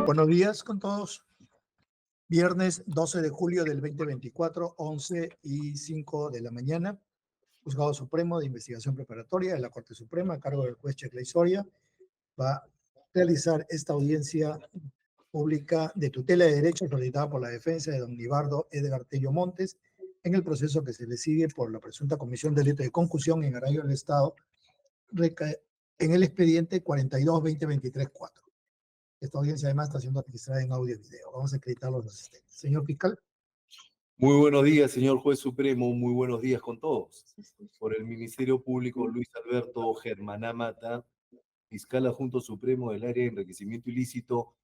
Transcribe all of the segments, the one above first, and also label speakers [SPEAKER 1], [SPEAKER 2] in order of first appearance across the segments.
[SPEAKER 1] Buenos días con todos. Viernes 12 de julio del 2024, 11:05 de la mañana. Juzgado Supremo de Investigación Preparatoria de la Corte Suprema, a cargo del juez Checla Soria, va a realizar esta audiencia pública de tutela de derechos solicitada por la defensa de don Nibardo Edgar Tello Montes en el proceso que se le sigue por la presunta comisión de delito de concusión en agravio del Estado en el expediente 42-2023-4. Esta audiencia además está siendo registrada en audio y video. Vamos a acreditar los asistentes. Señor fiscal.
[SPEAKER 2] Muy buenos días, señor juez supremo. Muy buenos días con todos. Por el Ministerio Público, Luis Alberto Germaná Mata, fiscal adjunto supremo del área de enriquecimiento ilícito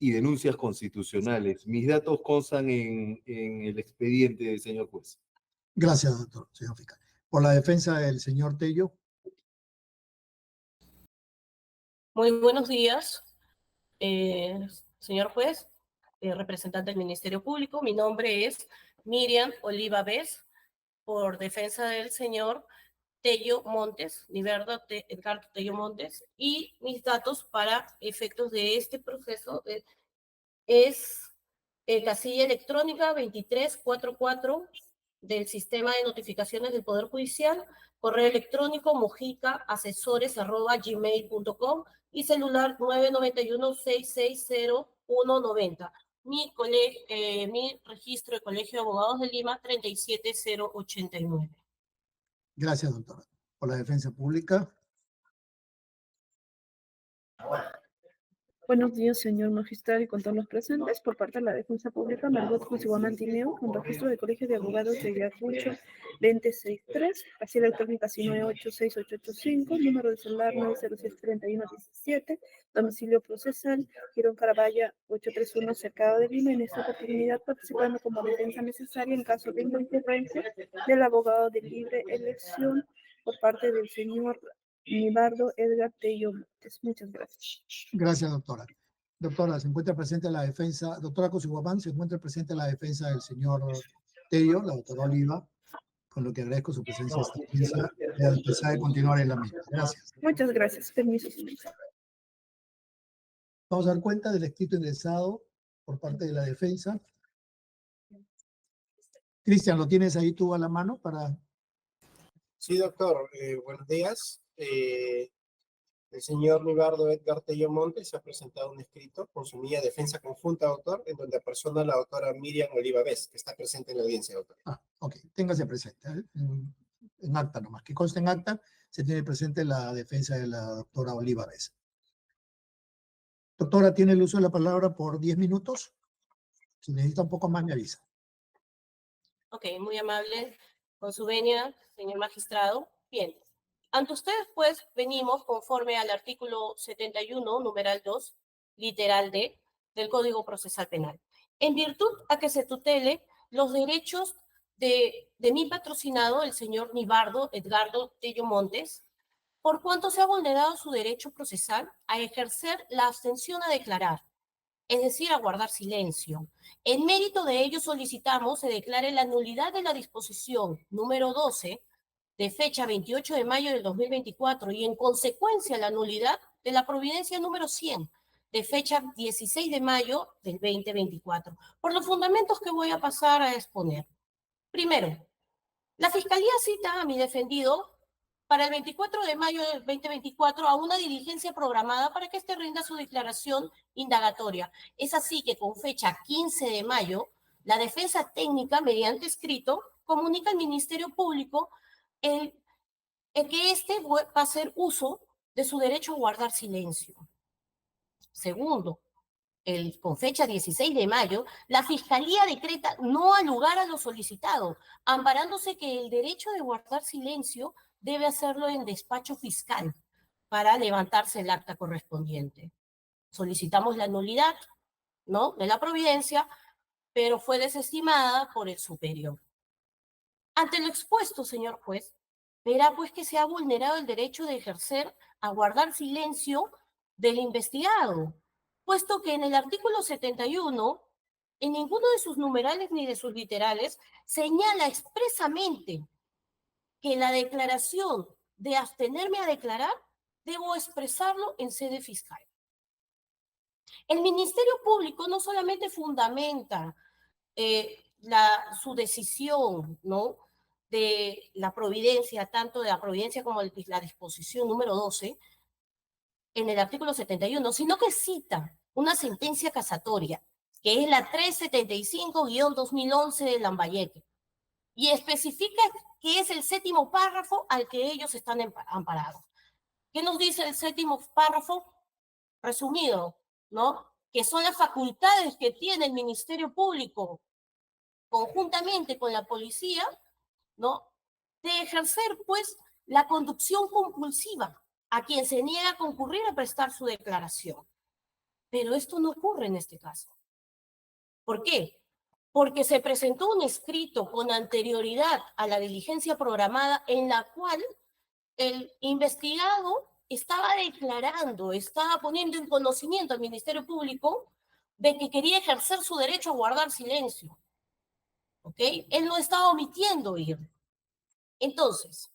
[SPEAKER 2] y denuncias constitucionales. Mis datos constan en el expediente, señor juez.
[SPEAKER 1] Gracias, doctor, señor fiscal. Por la defensa del señor Tello.
[SPEAKER 3] Muy buenos días, señor juez, representante del Ministerio Público. Mi nombre es Miriam Oliva Vez, por defensa del señor Tello Montes, Nibardo Edgardo Tello Montes, y mis datos para efectos de este proceso es casilla electrónica 2344 del sistema de notificaciones del Poder Judicial, correo electrónico mojicaasesores@gmail.com y celular 991-660-190. Mi registro de Colegio de Abogados de Lima 37089.
[SPEAKER 1] Gracias, doctora. Por la defensa pública.
[SPEAKER 4] Buenos días, señor magistrado y con todos los presentes. Por parte de la defensa pública, Margot Cusihuamán Tineo, con registro de Colegio de Abogados de Ayacucho 263, casilla electrónica 9868885, número de celular 9063117, domicilio procesal, Girón Carabaya 831, Cercado de Lima. En esta oportunidad participando como defensa necesaria en caso de intervención del abogado de libre elección por parte del señor Nibardo Edgar Tello Montes. Muchas gracias.
[SPEAKER 1] Gracias, doctora. Doctora, se encuentra presente la defensa, doctora Cusihuamán, se encuentra presente la defensa del señor Tello, la doctora Oliva, con lo que agradezco su presencia en esta audiencia y a empezar a continuar en la misma. Gracias.
[SPEAKER 4] Muchas gracias. Permiso, señor.
[SPEAKER 1] Vamos a dar cuenta del escrito ingresado por parte de la defensa. Cristian, ¿lo tienes ahí tú a la mano para...?
[SPEAKER 5] Sí, doctor. Buenos días. El señor Nibardo Edgar Tello Montes ha presentado un escrito con su mía defensa conjunta, doctor, en donde apersona a la doctora Miriam Oliva Vez, que está presente en la audiencia, doctor.
[SPEAKER 1] Ok. Téngase presente. En acta nomás. Que conste en acta, se tiene presente la defensa de la doctora Oliva Vez. Doctora, tiene el uso de la palabra por 10 minutos. Si necesita un poco más, me avisa.
[SPEAKER 3] Ok, muy amable. Con su venia, señor magistrado. Bien. Ante ustedes, pues, venimos conforme al artículo 71, numeral 2, literal D, del Código Procesal Penal. En virtud a que se tutele los derechos de mi patrocinado, el señor Nibardo Edgardo Tello Montes, por cuanto se ha vulnerado su derecho procesal a ejercer la abstención a declarar, es decir, a guardar silencio. En mérito de ello solicitamos se declare la nulidad de la disposición número 12 de fecha 28 de mayo del 2024 y en consecuencia la nulidad de la providencia número 100 de fecha 16 de mayo del 2024, por los fundamentos que voy a pasar a exponer. Primero, la Fiscalía cita a mi defendido para el 24 de mayo del 2024 a una diligencia programada para que éste rinda su declaración indagatoria. Es así que con fecha 15 de mayo, la defensa técnica, mediante escrito, comunica al Ministerio Público el que éste va a hacer uso de su derecho a guardar silencio. Segundo, con fecha 16 de mayo, la Fiscalía decreta no al lugar a lo solicitado, amparándose que el derecho de guardar silencio debe hacerlo en despacho fiscal para levantarse el acta correspondiente. Solicitamos la nulidad, ¿no?, de la providencia, pero fue desestimada por el superior. Ante lo expuesto, señor juez, verá pues que se ha vulnerado el derecho de ejercer a guardar silencio del investigado, puesto que en el artículo 71, en ninguno de sus numerales ni de sus literales, señala expresamente que la declaración de abstenerme a declarar debo expresarlo en sede fiscal. El Ministerio Público no solamente fundamenta su decisión, ¿no?, de la providencia, tanto de la providencia como de la disposición número 12, en el artículo 71, sino que cita una sentencia casatoria, que es la 375-2011 de Lambayeque, y especifica que es el séptimo párrafo al que ellos están amparados. ¿Qué nos dice el séptimo párrafo? Resumido, ¿no?, que son las facultades que tiene el Ministerio Público conjuntamente con la policía, ¿no?, de ejercer, pues, la conducción compulsiva a quien se niega a concurrir a prestar su declaración. Pero esto no ocurre en este caso. ¿Por qué? Porque se presentó un escrito con anterioridad a la diligencia programada en la cual el investigado estaba declarando, estaba poniendo en conocimiento al Ministerio Público de que quería ejercer su derecho a guardar silencio. ¿Ok? Él no estaba omitiendo ir. Entonces,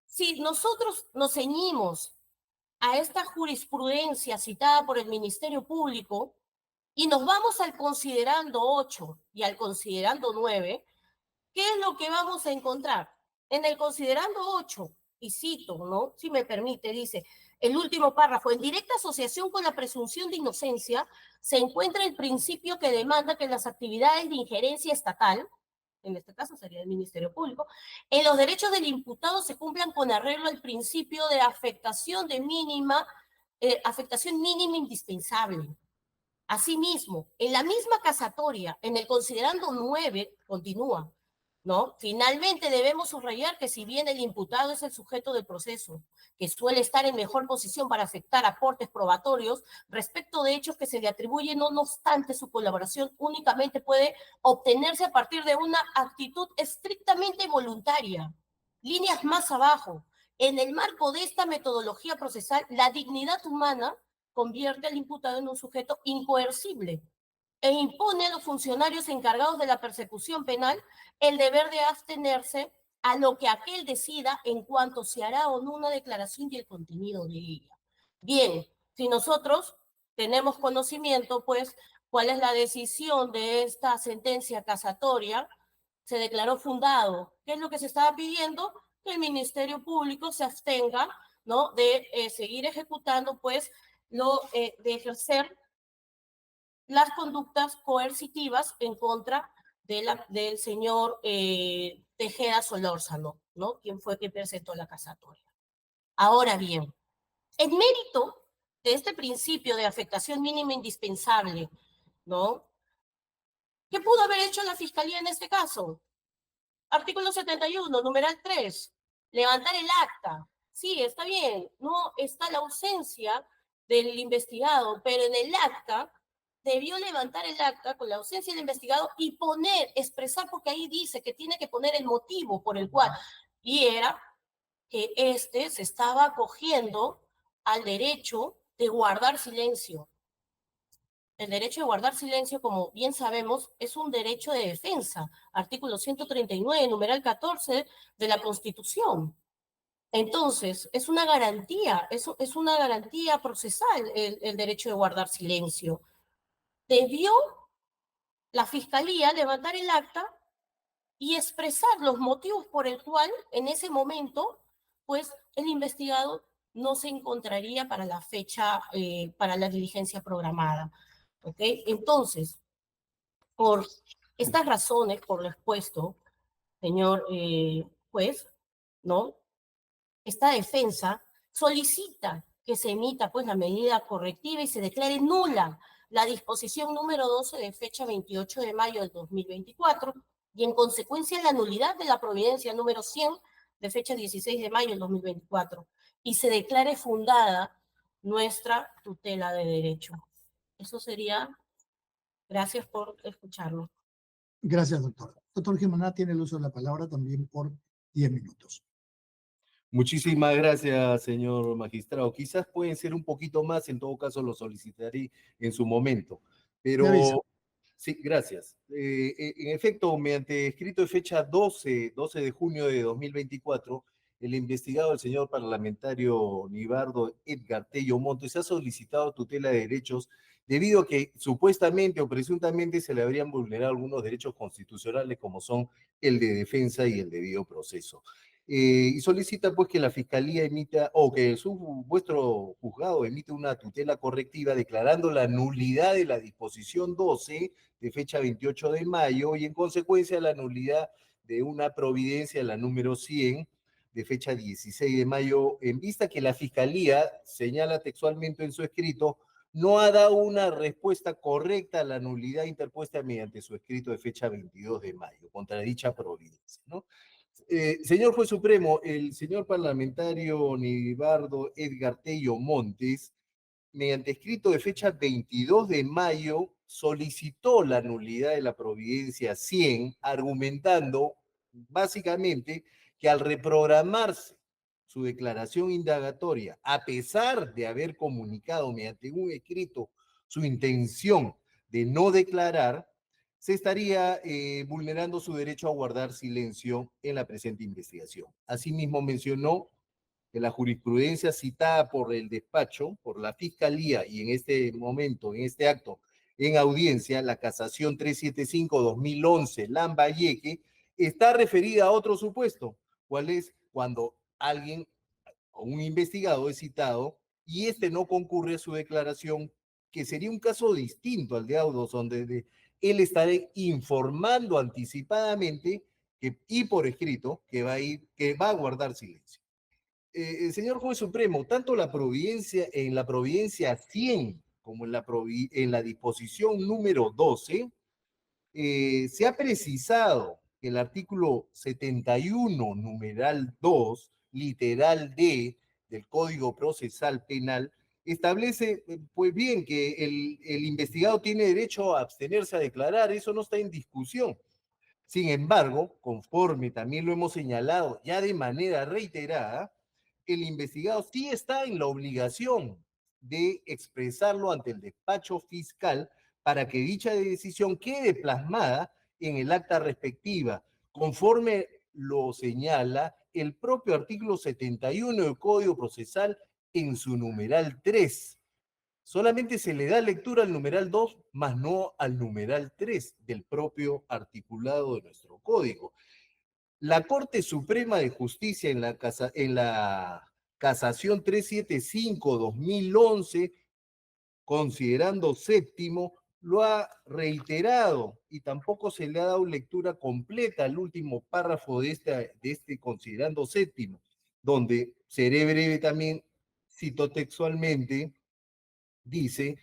[SPEAKER 3] si nosotros nos ceñimos a esta jurisprudencia citada por el Ministerio Público y nos vamos al considerando 8 y al considerando 9, ¿qué es lo que vamos a encontrar? En el considerando 8, y cito, ¿no?, si me permite, dice, el último párrafo, en directa asociación con la presunción de inocencia, se encuentra el principio que demanda que las actividades de injerencia estatal, en este caso sería el Ministerio Público, en los derechos del imputado se cumplan con arreglo al principio de afectación mínima indispensable. Asimismo, en la misma casatoria, en el considerando 9, continúa, ¿no? Finalmente debemos subrayar que si bien el imputado es el sujeto del proceso, que suele estar en mejor posición para afectar aportes probatorios respecto de hechos que se le atribuyen, no obstante su colaboración únicamente puede obtenerse a partir de una actitud estrictamente voluntaria. Líneas más abajo, en el marco de esta metodología procesal, la dignidad humana convierte al imputado en un sujeto incoercible e impone a los funcionarios encargados de la persecución penal el deber de abstenerse a lo que aquel decida en cuanto se hará o no una declaración y el contenido de ella. Bien, si nosotros tenemos conocimiento, pues, cuál es la decisión de esta sentencia casatoria, se declaró fundado. ¿Qué es lo que se estaba pidiendo? Que el Ministerio Público se abstenga, ¿no?, de seguir ejecutando, pues, de ejercer las conductas coercitivas en contra del señor Tejeda Solórzano, ¿no?, quien fue quien presentó la casatoria. Ahora bien, en mérito de este principio de afectación mínima indispensable, ¿no?, ¿qué pudo haber hecho la Fiscalía en este caso? Artículo 71, numeral 3, levantar el acta. Sí, está bien, no está la ausencia del investigado, pero en el acta debió levantar el acta con la ausencia del investigado y expresar, porque ahí dice que tiene que poner el motivo por el cual, y era que éste se estaba acogiendo al derecho de guardar silencio. El derecho de guardar silencio, como bien sabemos, es un derecho de defensa, artículo 139, numeral 14 de la Constitución. Entonces, es una garantía, es una garantía procesal el derecho de guardar silencio. Debió la Fiscalía levantar el acta y expresar los motivos por el cual en ese momento, pues, el investigado no se encontraría para la fecha, para la diligencia programada. ¿Ok? Entonces, por estas razones, por lo expuesto, señor juez, ¿no?, esta defensa solicita que se emita, pues, la medida correctiva y se declare nula la disposición número 12 de fecha 28 de mayo del 2024 y en consecuencia la nulidad de la providencia número 100 de fecha 16 de mayo del 2024 y se declare fundada nuestra tutela de derecho. Eso sería. Gracias por escucharlo.
[SPEAKER 1] Gracias, doctor. Doctor Germaná tiene el uso de la palabra también por 10 minutos.
[SPEAKER 2] Muchísimas gracias, señor magistrado. Quizás pueden ser un poquito más, en todo caso lo solicitaré en su momento.
[SPEAKER 1] Me avisa.
[SPEAKER 2] Pero sí, gracias. En efecto, mediante escrito de fecha 12 de junio de 2024, el investigado, el señor parlamentario Nibardo Edgar Tello Montes, ha solicitado tutela de derechos debido a que supuestamente o presuntamente se le habrían vulnerado algunos derechos constitucionales como son el de defensa y el debido proceso. Y solicita pues que la Fiscalía emita, o que vuestro juzgado emite una tutela correctiva declarando la nulidad de la disposición 12 de fecha 28 de mayo y en consecuencia la nulidad de una providencia, la número 100, de fecha 16 de mayo, en vista que la Fiscalía, señala textualmente en su escrito, no ha dado una respuesta correcta a la nulidad interpuesta mediante su escrito de fecha 22 de mayo, contra dicha providencia, ¿no? Señor Juez Supremo, el señor parlamentario Nibardo Edgar Tello Montes, mediante escrito de fecha 22 de mayo, solicitó la nulidad de la providencia 100, argumentando básicamente que al reprogramarse su declaración indagatoria, a pesar de haber comunicado mediante un escrito su intención de no declarar, se estaría vulnerando su derecho a guardar silencio en la presente investigación. Asimismo, mencionó que la jurisprudencia citada por el despacho, por la Fiscalía y en este momento, en este acto, en audiencia, la casación 375-2011, Lambayeque, está referida a otro supuesto, cuál es cuando alguien o un investigado es citado y este no concurre a su declaración, que sería un caso distinto al de Audos, donde él estará informando anticipadamente y por escrito que va a guardar silencio. Señor Juez Supremo, tanto en la providencia 100 como en la disposición número 12, se ha precisado que el artículo 71, numeral 2, literal D del Código Procesal Penal, establece, pues bien, que el investigado tiene derecho a abstenerse a declarar, eso no está en discusión. Sin embargo, conforme también lo hemos señalado ya de manera reiterada, el investigado sí está en la obligación de expresarlo ante el despacho fiscal para que dicha decisión quede plasmada en el acta respectiva, conforme lo señala el propio artículo 71 del Código Procesal en su numeral 3. Solamente se le da lectura al numeral 2, más no al numeral 3 del propio articulado de nuestro código. La Corte Suprema de Justicia en la casación 375-2011, considerando séptimo, lo ha reiterado y tampoco se le ha dado lectura completa al último párrafo de este considerando séptimo, donde seré breve también, cito textualmente, dice: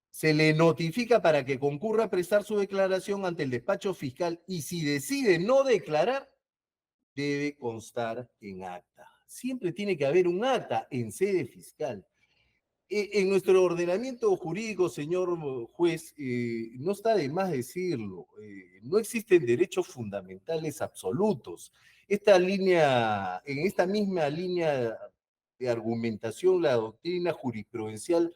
[SPEAKER 2] se le notifica para que concurra a prestar su declaración ante el despacho fiscal y si decide no declarar, debe constar en acta. Siempre tiene que haber un acta en sede fiscal. En nuestro ordenamiento jurídico, señor juez, no está de más decirlo, no existen derechos fundamentales absolutos. En esta misma línea de argumentación, la doctrina jurisprudencial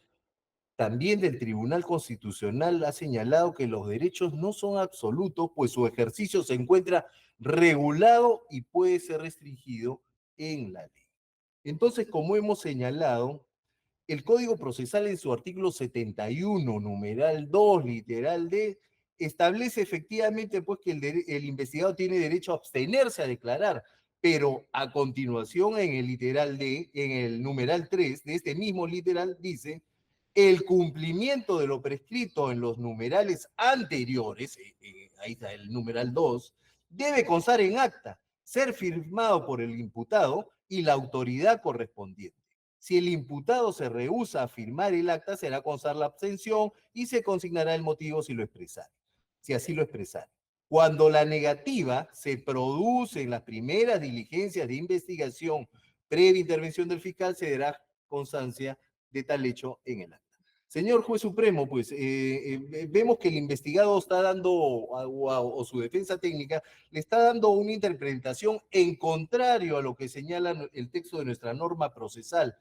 [SPEAKER 2] también del Tribunal Constitucional ha señalado que los derechos no son absolutos, pues su ejercicio se encuentra regulado y puede ser restringido en la ley. Entonces, como hemos señalado, el Código Procesal en su artículo 71, numeral 2, literal D, establece efectivamente pues, que el investigado tiene derecho a abstenerse a declarar, pero a continuación en el literal D, en el numeral 3 de este mismo literal, dice: el cumplimiento de lo prescrito en los numerales anteriores, ahí está el numeral 2, debe constar en acta, ser firmado por el imputado y la autoridad correspondiente. Si el imputado se rehúsa a firmar el acta, será constar la abstención y se consignará el motivo si así lo expresare. Cuando la negativa se produce en las primeras diligencias de investigación previa intervención del fiscal, se dará constancia de tal hecho en el acta. Señor Juez Supremo, pues vemos que el investigado está dando, o su defensa técnica, le está dando una interpretación en contrario a lo que señala el texto de nuestra norma procesal.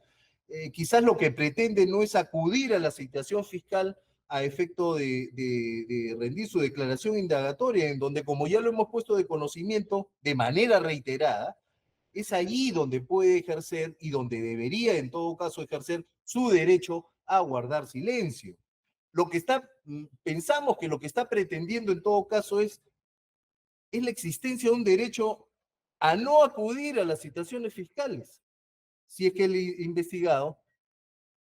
[SPEAKER 2] Quizás lo que pretende no es acudir a la citación fiscal a efecto de rendir su declaración indagatoria, en donde, como ya lo hemos puesto de conocimiento de manera reiterada, es allí donde puede ejercer y donde debería en todo caso ejercer su derecho a guardar silencio. Pensamos que lo que está pretendiendo en todo caso es la existencia de un derecho a no acudir a las citaciones fiscales, si es que el investigado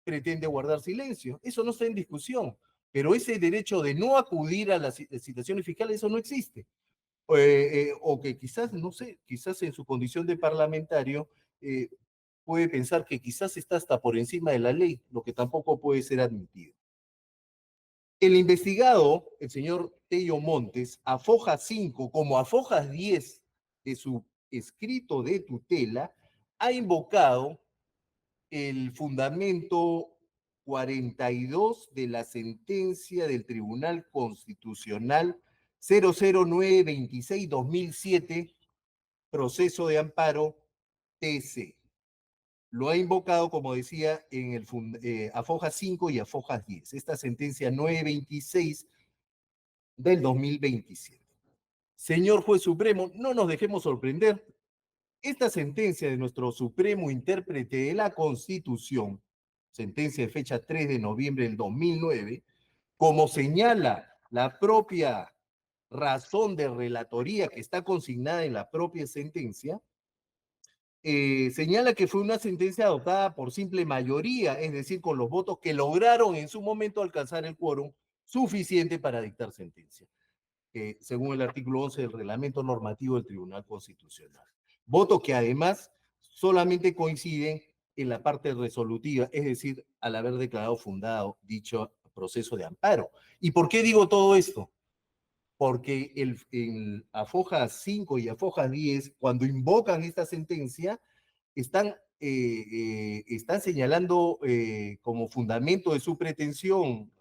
[SPEAKER 2] pretende guardar silencio. Eso no está en discusión, pero ese derecho de no acudir a las citaciones fiscales, eso no existe. O que quizás, no sé, quizás en su condición de parlamentario eh, puede pensar que quizás está hasta por encima de la ley, lo que tampoco puede ser admitido. El investigado, el señor Tello Montes, a foja 5 como a fojas 10 de su escrito de tutela, ha invocado el fundamento 42 de la sentencia del Tribunal Constitucional 00926-2007, proceso de amparo TC. Lo ha invocado, como decía, a fojas 5 y a fojas 10. Esta sentencia 926 del 2027. Señor juez supremo, no nos dejemos sorprender. Esta sentencia de nuestro supremo intérprete de la Constitución, sentencia de fecha 3 de noviembre del 2009, como señala la propia razón de relatoría que está consignada en la propia sentencia, señala que fue una sentencia adoptada por simple mayoría, es decir, con los votos que lograron en su momento alcanzar el quórum suficiente para dictar sentencia, según el artículo 11 del reglamento normativo del Tribunal Constitucional. Votos que además solamente coinciden en la parte resolutiva, es decir, al haber declarado fundado dicho proceso de amparo. ¿Y por qué digo todo esto? Porque a fojas 5 y a fojas 10, cuando invocan esta sentencia, están señalando como fundamento de su pretensión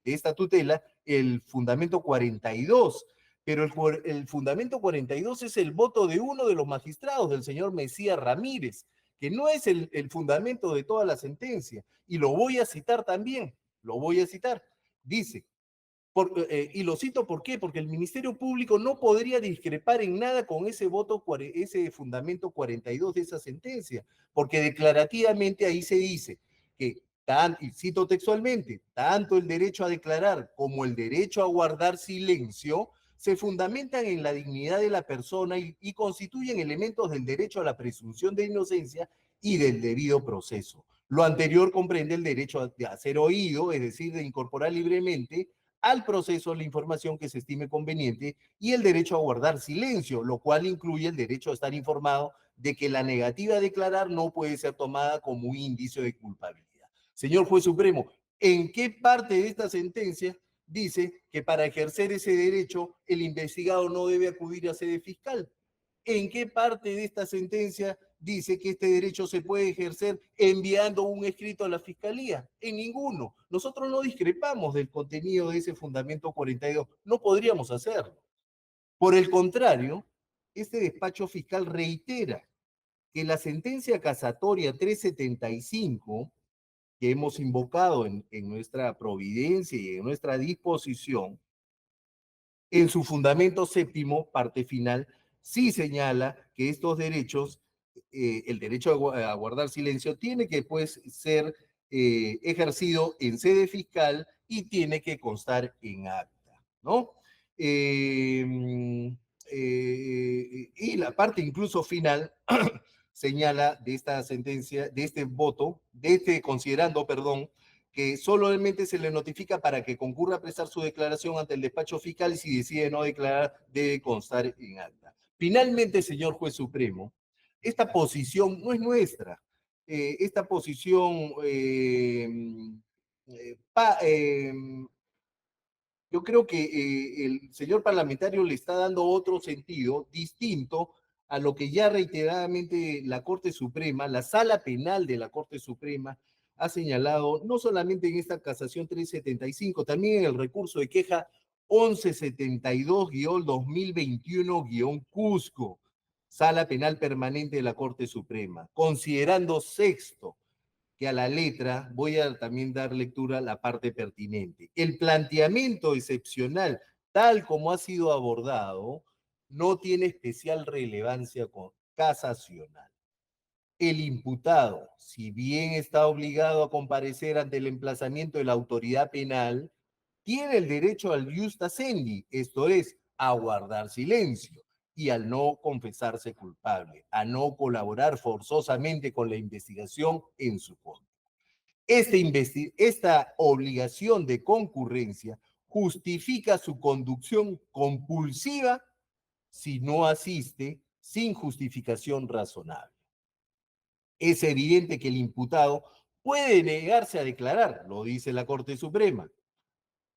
[SPEAKER 2] de esta tutela el fundamento 42, pero el fundamento 42 es el voto de uno de los magistrados, del señor Mesías Ramírez, que no es el fundamento de toda la sentencia. Y lo voy a citar también, lo voy a citar. Dice, y lo cito ¿por qué? Porque el Ministerio Público no podría discrepar en nada con ese ese fundamento 42 de esa sentencia, porque declarativamente ahí se dice que, y cito textualmente, tanto el derecho a declarar como el derecho a guardar silencio se fundamentan en la dignidad de la persona y constituyen elementos del derecho a la presunción de inocencia y del debido proceso. Lo anterior comprende el derecho a ser oído, es decir, de incorporar libremente al proceso la información que se estime conveniente y el derecho a guardar silencio, lo cual incluye el derecho a estar informado de que la negativa a declarar no puede ser tomada como un indicio de culpabilidad. Señor juez supremo, ¿en qué parte de esta sentencia dice que para ejercer ese derecho el investigado no debe acudir a sede fiscal? ¿En qué parte de esta sentencia dice que este derecho se puede ejercer enviando un escrito a la fiscalía? En ninguno. Nosotros no discrepamos del contenido de ese fundamento 42. No podríamos hacerlo. Por el contrario, este despacho fiscal reitera que la sentencia casatoria 375 que hemos invocado en nuestra providencia y en nuestra disposición, en su fundamento séptimo, parte final, sí señala que estos derechos, el derecho a guardar silencio, tiene que pues ser ejercido en sede fiscal y tiene que constar en acta, ¿no? Y la parte incluso final señala de esta sentencia, de este voto, considerando, perdón, que solamente se le notifica para que concurra a prestar su declaración ante el despacho fiscal y si decide no declarar, debe constar en acta. Finalmente, señor juez supremo, esta posición no es nuestra. Esta posición yo creo que el señor parlamentario le está dando otro sentido distinto a lo que ya reiteradamente la Corte Suprema, la Sala Penal de la Corte Suprema, ha señalado, no solamente en esta casación 375, también en el recurso de queja 1172-2021-Cusco, Sala Penal Permanente de la Corte Suprema, considerando sexto que a la letra voy a también dar lectura a la parte pertinente. El planteamiento excepcional, tal como ha sido abordado, no tiene especial relevancia casacional. El imputado, si bien está obligado a comparecer ante el emplazamiento de la autoridad penal, tiene el derecho al ius tascendi, esto es, a guardar silencio y al no confesarse culpable, a no colaborar forzosamente con la investigación en su contra. Esta obligación de concurrencia justifica su conducción compulsiva si no asiste sin justificación razonable. Es evidente que el imputado puede negarse a declarar, lo dice la Corte Suprema,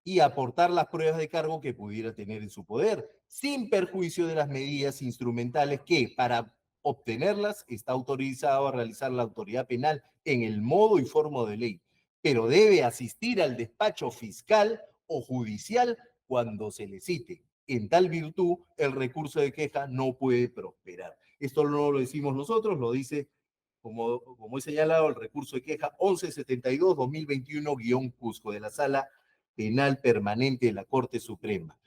[SPEAKER 2] y aportar las pruebas de cargo que pudiera tener en su poder, sin perjuicio de las medidas instrumentales que, para obtenerlas, está autorizado a realizar la autoridad penal en el modo y forma de ley, pero debe asistir al despacho fiscal o judicial cuando se le cite. En tal virtud, el recurso de queja no puede prosperar. Esto no lo decimos nosotros, lo dice, como he señalado, el recurso de queja 1172-2021-Cusco de la Sala Penal Permanente de la Corte Suprema.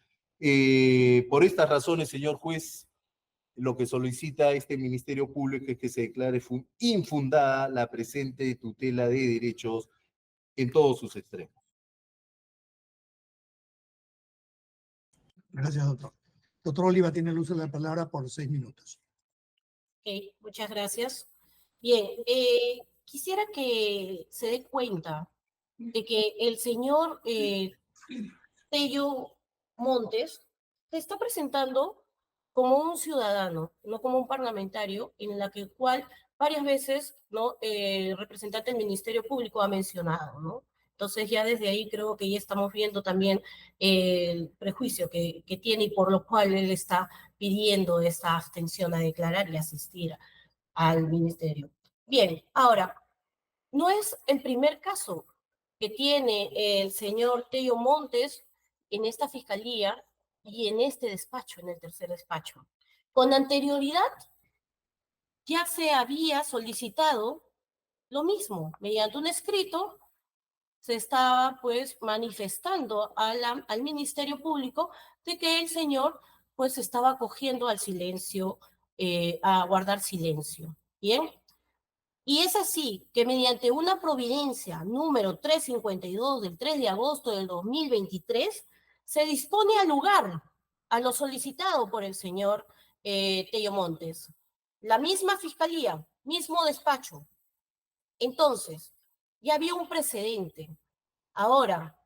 [SPEAKER 2] Por estas razones, señor juez, lo que solicita este Ministerio Público es que se declare infundada la presente tutela de derechos en todos sus extremos.
[SPEAKER 1] Gracias, doctor. Doctor Oliva tiene el uso de la palabra por 6 minutos.
[SPEAKER 3] Ok, muchas gracias. Bien, quisiera que se dé cuenta de que el señor Tello Montes se está presentando como un ciudadano, no como un parlamentario, en la que cual varias veces, ¿no? El representante del Ministerio Público ha mencionado, ¿no? Entonces ya desde ahí creo que ya estamos viendo también el prejuicio que tiene y por lo cual él está pidiendo esta abstención a declarar y asistir al ministerio. Bien, ahora, no es el primer caso que tiene el señor Tello Montes en esta fiscalía y en este despacho, en el tercer despacho. Con anterioridad ya se había solicitado lo mismo, mediante un escrito se estaba pues manifestando al Ministerio Público de que el señor pues estaba acogiendo al silencio, a guardar silencio. Bien, y es así que mediante una providencia número 352 del 3 de agosto del 2023, se dispone al lugar a lo solicitado por el señor Tello Montes. La misma fiscalía, mismo despacho. Entonces, ya había un precedente. Ahora,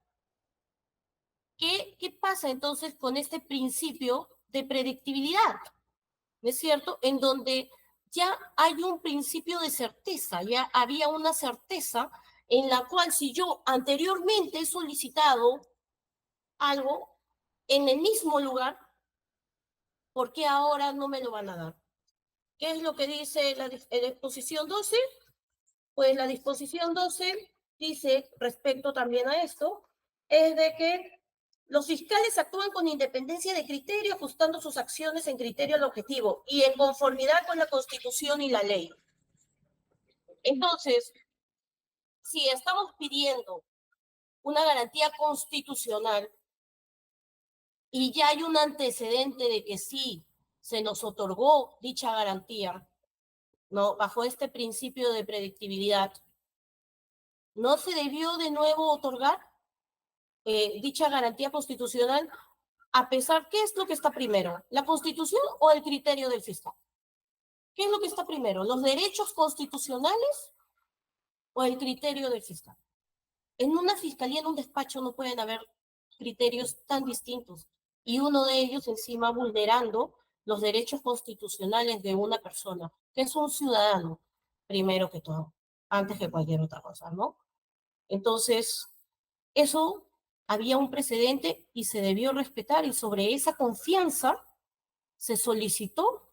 [SPEAKER 3] ¿qué pasa entonces con este principio de predictibilidad? ¿No es cierto? En donde ya hay un principio de certeza, ya había una certeza en la cual si yo anteriormente he solicitado algo en el mismo lugar, ¿por qué ahora no me lo van a dar? ¿Qué es lo que dice la disposición 12? Pues la disposición 12 dice, respecto también a esto, es de que los fiscales actúan con independencia de criterio, ajustando sus acciones en criterio al objetivo y en conformidad con la Constitución y la ley. Entonces, si estamos pidiendo una garantía constitucional y ya hay un antecedente de que sí se nos otorgó dicha garantía, ¿no? Bajo este principio de predictibilidad, ¿no se debió de nuevo otorgar dicha garantía constitucional? A pesar, ¿qué es lo que está primero? ¿La Constitución o el criterio del fiscal? ¿Qué es lo que está primero? ¿Los derechos constitucionales o el criterio del fiscal? En una fiscalía, en un despacho, no pueden haber criterios tan distintos. Y uno de ellos encima vulnerando los derechos constitucionales de una persona, que es un ciudadano, primero que todo, antes que cualquier otra cosa, ¿no? Entonces, eso había un precedente y se debió respetar, y sobre esa confianza se solicitó,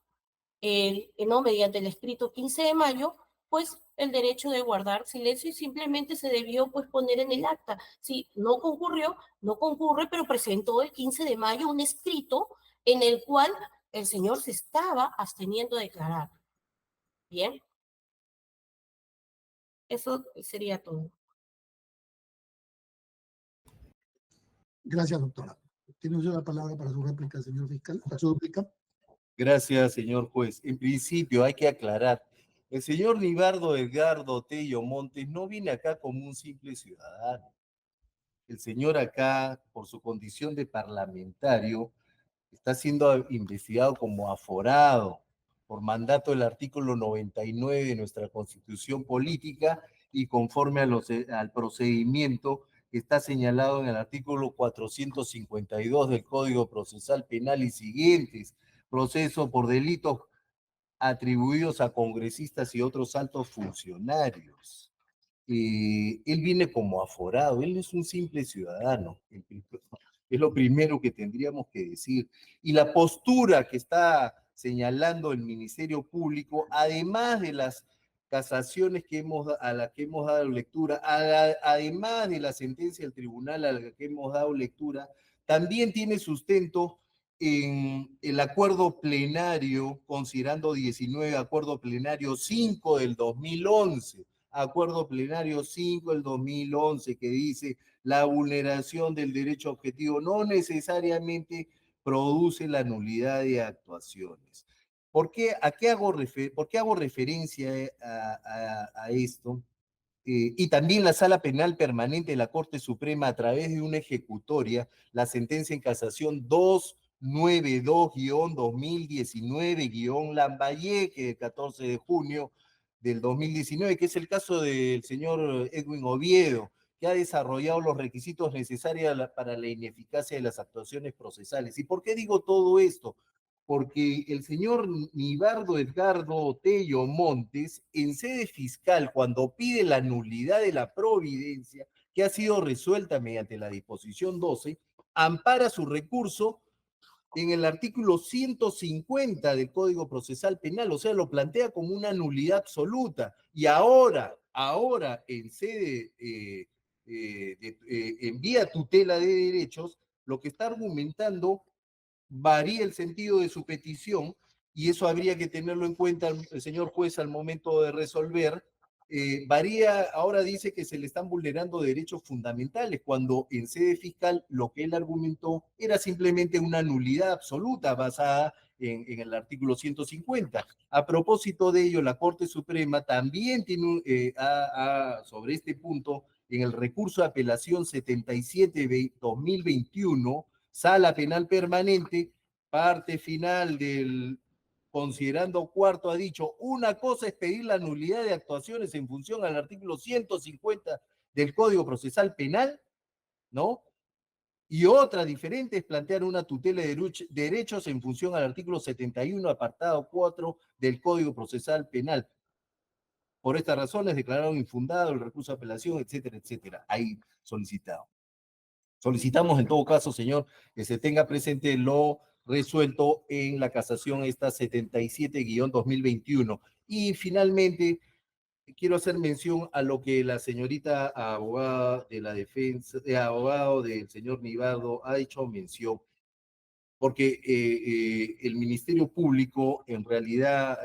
[SPEAKER 3] ¿no? Mediante el escrito 15 de mayo, pues el derecho de guardar silencio y simplemente se debió pues poner en el acta. Si no concurrió, no concurre, pero presentó el 15 de mayo un escrito en el cual el señor se estaba absteniendo de declarar. Bien. Eso sería todo.
[SPEAKER 1] Gracias, doctora. Tiene usted la palabra para su réplica, señor fiscal, para su duplica.
[SPEAKER 2] Gracias, señor juez. En principio hay que aclarar, el señor Nibardo Edgardo Tello Montes no viene acá como un simple ciudadano. El señor acá, por su condición de parlamentario, está siendo investigado como aforado por mandato del artículo 99 de nuestra Constitución Política y conforme al procedimiento que está señalado en el artículo 452 del Código Procesal Penal y siguientes, proceso por delitos atribuidos a congresistas y otros altos funcionarios. Él viene como aforado, él es un simple ciudadano. Es lo primero que tendríamos que decir. Y la postura que está señalando el Ministerio Público, además de las casaciones a las que hemos dado lectura, además de la sentencia del tribunal a la que hemos dado lectura, también tiene sustento en el acuerdo plenario, considerando 19, acuerdo plenario 5 del 2011, acuerdo plenario 5 del 2011, que dice la vulneración del derecho objetivo no necesariamente produce la nulidad de actuaciones. ¿Por qué hago referencia a esto? Y también la Sala Penal Permanente de la Corte Suprema, a través de una ejecutoria, la sentencia en casación 292-2019- del 14 de junio del 2019, que es el caso del señor Edwin Oviedo, que ha desarrollado los requisitos necesarios para la ineficacia de las actuaciones procesales. ¿Y por qué digo todo esto? Porque el señor Nibardo Edgardo Tello Montes, en sede fiscal, cuando pide la nulidad de la providencia, que ha sido resuelta mediante la disposición 12, ampara su recurso en el artículo 150 del Código Procesal Penal, o sea, lo plantea como una nulidad absoluta. Y ahora en sede, en vía tutela de derechos, lo que está argumentando varía el sentido de su petición y eso habría que tenerlo en cuenta el señor juez al momento de resolver. Ahora dice que se le están vulnerando derechos fundamentales, cuando en sede fiscal lo que él argumentó era simplemente una nulidad absoluta basada en el artículo 150. A propósito de ello, la Corte Suprema también tiene sobre este punto, en el recurso de apelación 77-2021, Sala Penal Permanente, parte final del considerando cuarto, ha dicho, una cosa es pedir la nulidad de actuaciones en función al artículo 150 del Código Procesal Penal, ¿no? Y otra diferente es plantear una tutela de derechos en función al artículo 71, apartado 4 del Código Procesal Penal. Por estas razones declararon infundado el recurso de apelación, etcétera, etcétera. Ahí solicitado. Solicitamos en todo caso, señor, que se tenga presente lo resuelto en la casación esta 77-2021. Y finalmente, quiero hacer mención a lo que la señorita abogada de la defensa, abogado del señor Nibardo ha hecho mención, porque el Ministerio Público en realidad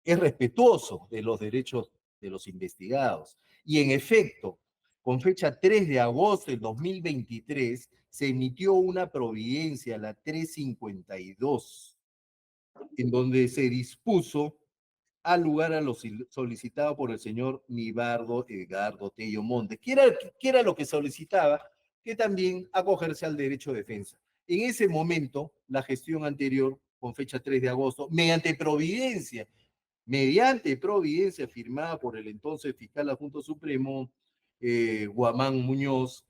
[SPEAKER 2] es respetuoso de los derechos de los investigados. Y en efecto, con fecha 3 de agosto del 2023, se emitió una providencia, la 352, en donde se dispuso al lugar a lo solicitado por el señor Nibardo Edgardo Tello Montes. ¿Qué era lo que solicitaba? Que también acogerse al derecho de defensa. En ese momento, la gestión anterior, con fecha 3 de agosto, mediante providencia firmada por el entonces fiscal adjunto supremo, Guamán Muñoz,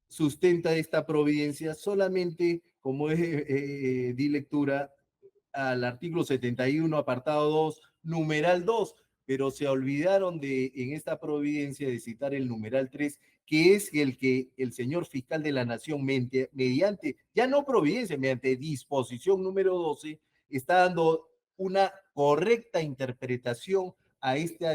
[SPEAKER 2] sustenta esta providencia solamente, como di lectura, al artículo 71, apartado 2, numeral 2, pero se olvidaron en esta providencia de citar el numeral 3, que es el que el señor fiscal de la Nación, mediante, ya no providencia, mediante disposición número 12, está dando una correcta interpretación a este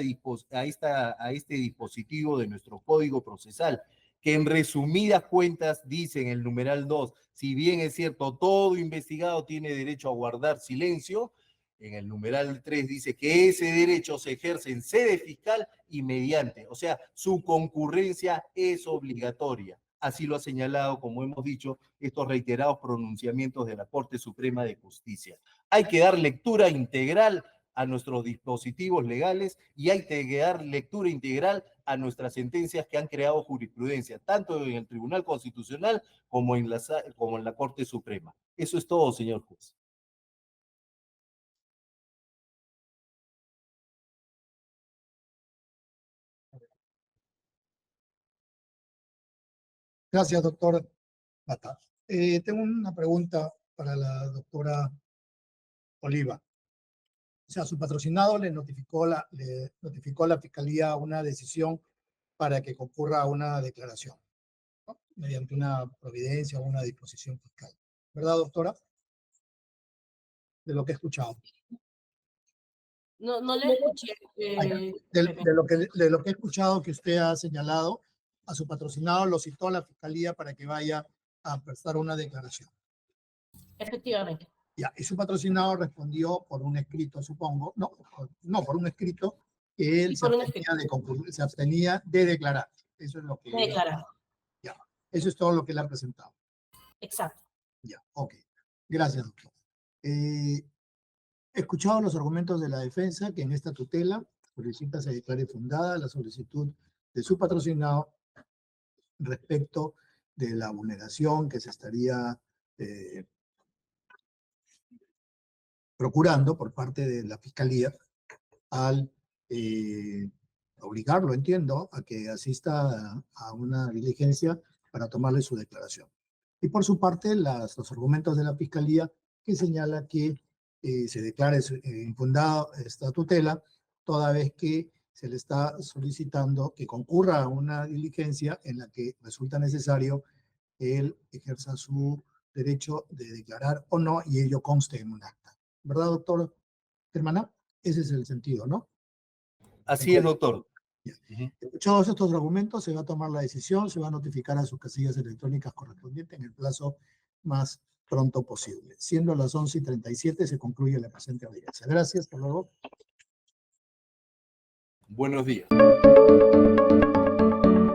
[SPEAKER 2] dispositivo de nuestro Código Procesal, que en resumidas cuentas dice en el numeral 2, si bien es cierto, todo investigado tiene derecho a guardar silencio, en el numeral 3 dice que ese derecho se ejerce en sede fiscal y mediante, o sea, su concurrencia es obligatoria. Así lo ha señalado, como hemos dicho, estos reiterados pronunciamientos de la Corte Suprema de Justicia. Hay que dar lectura integral a nuestros dispositivos legales y hay que dar lectura integral a nuestras sentencias que han creado jurisprudencia, tanto en el Tribunal Constitucional como en la Corte Suprema. Eso es todo, señor juez.
[SPEAKER 1] Gracias, doctor Bata. Tengo una pregunta para la doctora Oliva. O sea, su patrocinado le notificó a la Fiscalía una decisión para que concurra a una declaración, ¿no? Mediante una providencia o una disposición fiscal. ¿Verdad, doctora? De lo que he escuchado.
[SPEAKER 3] No le escuché.
[SPEAKER 1] De lo que he escuchado que usted ha señalado, a su patrocinado lo citó a la Fiscalía para que vaya a prestar una declaración.
[SPEAKER 3] Efectivamente.
[SPEAKER 1] Ya, y su patrocinado respondió por un escrito, supongo, no, por un escrito que él
[SPEAKER 3] Y por un escrito.
[SPEAKER 1] se abstenía de declarar. Eso es lo que...
[SPEAKER 3] De declarar.
[SPEAKER 1] Ya, eso es todo lo que le ha presentado.
[SPEAKER 3] Exacto.
[SPEAKER 1] Ya, ok. Gracias, doctor. He escuchado los argumentos de la defensa que en esta tutela solicita se declare fundada la solicitud de su patrocinado respecto de la vulneración que se estaría procurando por parte de la Fiscalía al obligarlo, entiendo, a que asista a una diligencia para tomarle su declaración. Y por su parte, los argumentos de la Fiscalía que señala que se declare infundada esta tutela, toda vez que se le está solicitando que concurra a una diligencia en la que resulta necesario que él ejerza su derecho de declarar o no y ello conste en un acta. ¿Verdad, doctor Germana? Ese es el sentido, ¿no?
[SPEAKER 2] Así es, doctor.
[SPEAKER 1] Escuchados estos argumentos, se va a tomar la decisión, se va a notificar a sus casillas electrónicas correspondientes en el plazo más pronto posible. Siendo las 11:37, se concluye la presente audiencia. Gracias, hasta luego.
[SPEAKER 2] Buenos días.